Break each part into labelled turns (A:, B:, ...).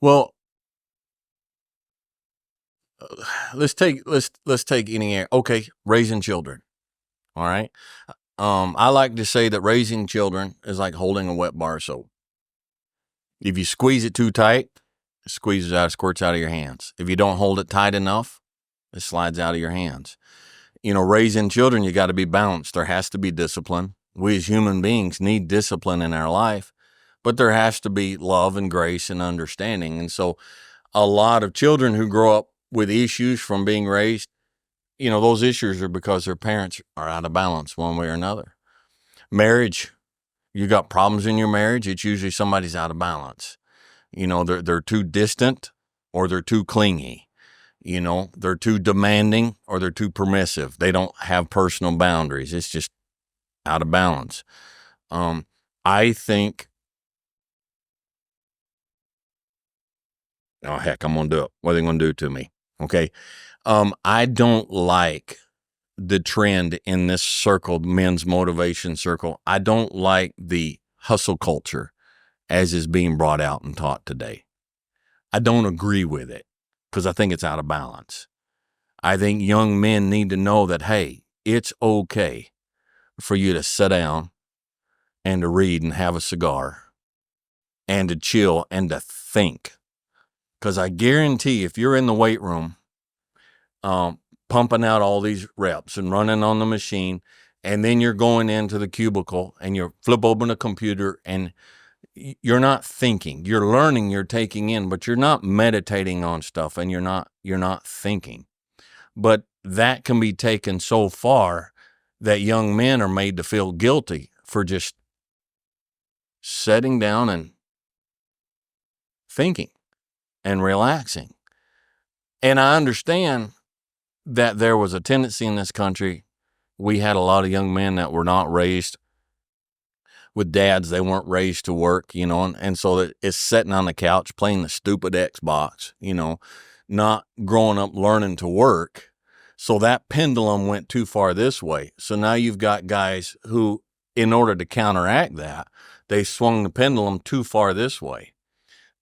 A: Well, let's take any okay, raising children. All right. I like to say that raising children is like holding a wet bar of soap. If you squeeze it too tight, it squeezes out, squirts out of your hands. If you don't hold it tight enough, it slides out of your hands. Raising children, you got to be balanced. There has to be discipline. We as human beings need discipline in our life, but there has to be love and grace and understanding. And so a lot of children who grow up with issues from being raised, those issues are because their parents are out of balance one way or another. Marriage, you got problems in your marriage, it's usually somebody's out of balance. They're too distant or they're too clingy. They're too demanding or they're too permissive. They don't have personal boundaries. It's just out of balance. I think, oh, heck, I'm going to do it. What are they going to do to me? Okay. I don't like the trend in this circle, men's motivation circle. I don't like the hustle culture as is being brought out and taught today. I don't agree with it because I think it's out of balance. I think young men need to know that, hey, it's okay for you to sit down and to read and have a cigar and to chill and to think. Because I guarantee if you're in the weight room, pumping out all these reps and running on the machine, and then you're going into the cubicle and you flip open a computer and you're not thinking, you're learning, you're taking in, but you're not meditating on stuff and you're not thinking. But that can be taken so far that young men are made to feel guilty for just sitting down and thinking and relaxing. And I understand that there was a tendency in this country. We had a lot of young men that were not raised with dads. They weren't raised to work, and so it's sitting on the couch playing the stupid Xbox, not growing up learning to work. So that pendulum went too far this way. So now you've got guys who, in order to counteract that, they swung the pendulum too far this way.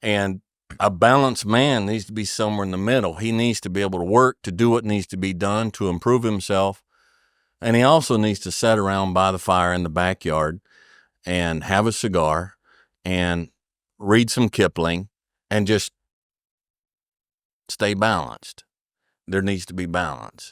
A: And a balanced man needs to be somewhere in the middle. He needs to be able to work, to do what needs to be done to improve himself. And he also needs to sit around by the fire in the backyard and have a cigar and read some Kipling and just stay balanced. There needs to be balance.